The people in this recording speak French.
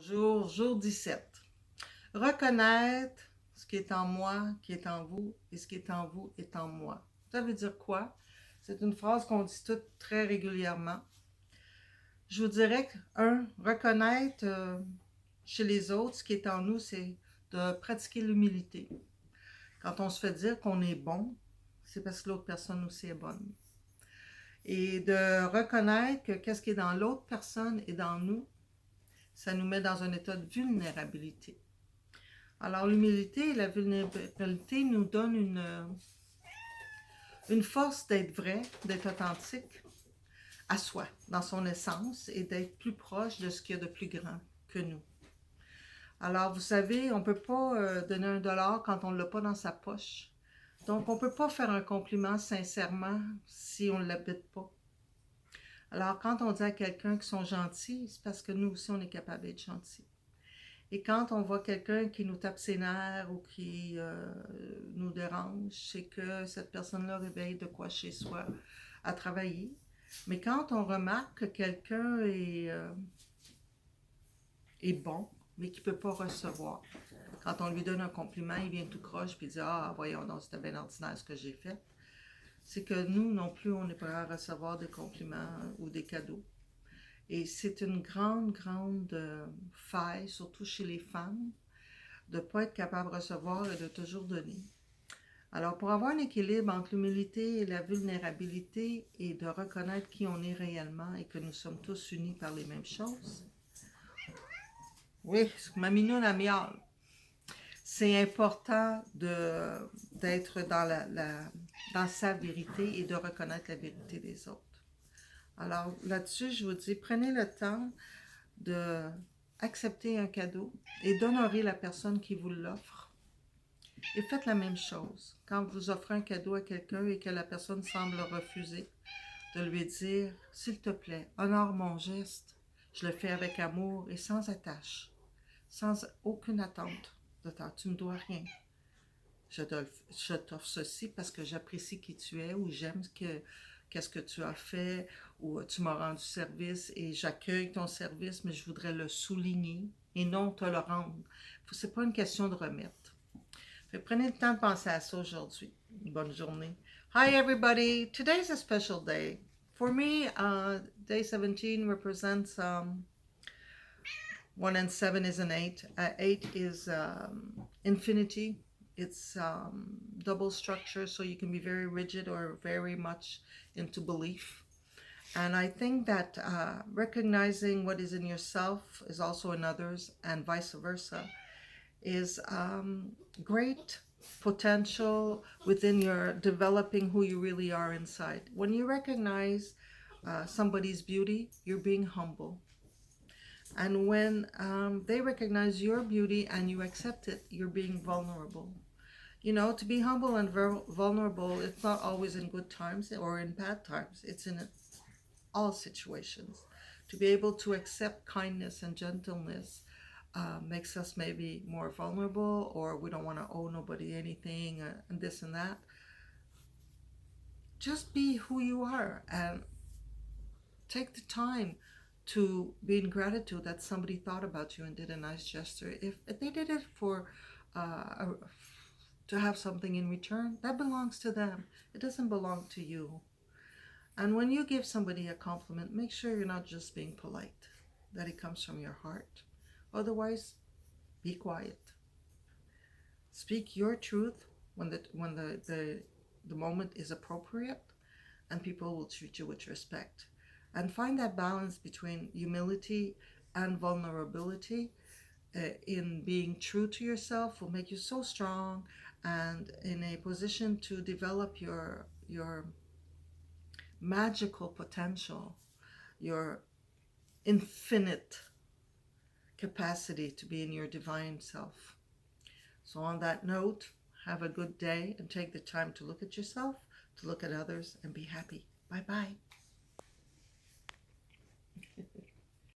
Bonjour, jour 17. Reconnaître ce qui est en moi, qui est en vous, et ce qui est en vous est en moi. Ça veut dire quoi? C'est une phrase qu'on dit toutes très régulièrement. Je vous dirais que, reconnaître chez les autres ce qui est en nous, c'est de pratiquer l'humilité. Quand on se fait dire qu'on est bon, c'est parce que l'autre personne aussi est bonne. Et de reconnaître que qu'est-ce qui est dans l'autre personne et dans nous, ça nous met dans un état de vulnérabilité. Alors l'humilité et la vulnérabilité nous donnent une force d'être vrai, d'être authentique à soi, dans son essence, et d'être plus proche de ce qu'il y a de plus grand que nous. Alors vous savez, on ne peut pas donner $1 quand on ne l'a pas dans sa poche. Donc on ne peut pas faire un compliment sincèrement si on ne l'habite pas. Alors quand on dit à quelqu'un qu'ils sont gentils, c'est parce que nous aussi on est capable d'être gentils. Et quand on voit quelqu'un qui nous tape ses nerfs ou qui nous dérange, c'est que cette personne-là réveille de quoi chez soi à travailler. Mais quand on remarque que quelqu'un est bon, mais qu'il ne peut pas recevoir, quand on lui donne un compliment, il vient tout croche et dit Ah, voyons donc, c'était bien ordinaire ce que j'ai fait. C'est que nous non plus, on n'est pas à recevoir des compliments ou des cadeaux. Et c'est une grande, grande faille, surtout chez les femmes, de ne pas être capable de recevoir et de toujours donner. Alors, pour avoir un équilibre entre l'humilité et la vulnérabilité et de reconnaître qui on est réellement et que nous sommes tous unis par les mêmes choses, oui, ma minoune a miaule. C'est important d'être dans sa vérité et de reconnaître la vérité des autres. Alors là-dessus, je vous dis, prenez le temps de accepter un cadeau et d'honorer la personne qui vous l'offre. Et faites la même chose. Quand vous offrez un cadeau à quelqu'un et que la personne semble refuser, de lui dire, s'il te plaît, honore mon geste. Je le fais avec amour et sans attache, sans aucune attente de toi. Tu ne me dois rien. Je t'offre ceci parce que j'apprécie qui tu es ou j'aime qu'est-ce que tu as fait ou tu m'as rendu service et j'accueille ton service, mais je voudrais le souligner et non te le rendre. C'est pas une question de remettre. Prenez le temps de penser à ça aujourd'hui. Bonne journée. Hi everybody. Today's a special day. For me, day 17 represents 1 and 7 is an 8. 8 is infinity. It's double structure, so you can be very rigid or very much into belief. And I think that recognizing what is in yourself is also in others, and vice versa, is great potential within your developing who you really are inside. When you recognize somebody's beauty, you're being humble. And when they recognize your beauty and you accept it, you're being vulnerable. You know, to be humble and vulnerable, it's not always in good times or in bad times. It's in all situations. To be able to accept kindness and gentleness makes us maybe more vulnerable, or we don't want to owe nobody anything and this and that. Just be who you are and take the time to be in gratitude that somebody thought about you and did a nice gesture. If they did it for to have something in return, that belongs to them. It doesn't belong to you. And when you give somebody a compliment, make sure you're not just being polite, that it comes from your heart. Otherwise, be quiet. Speak your truth when the moment is appropriate, and people will treat you with respect. And find that balance between humility and vulnerability in being true to yourself will make you so strong and in a position to develop your magical potential, your infinite capacity to be in your divine self. So on that note, have a good day and take the time to look at yourself, to look at others, and be happy. Bye-bye.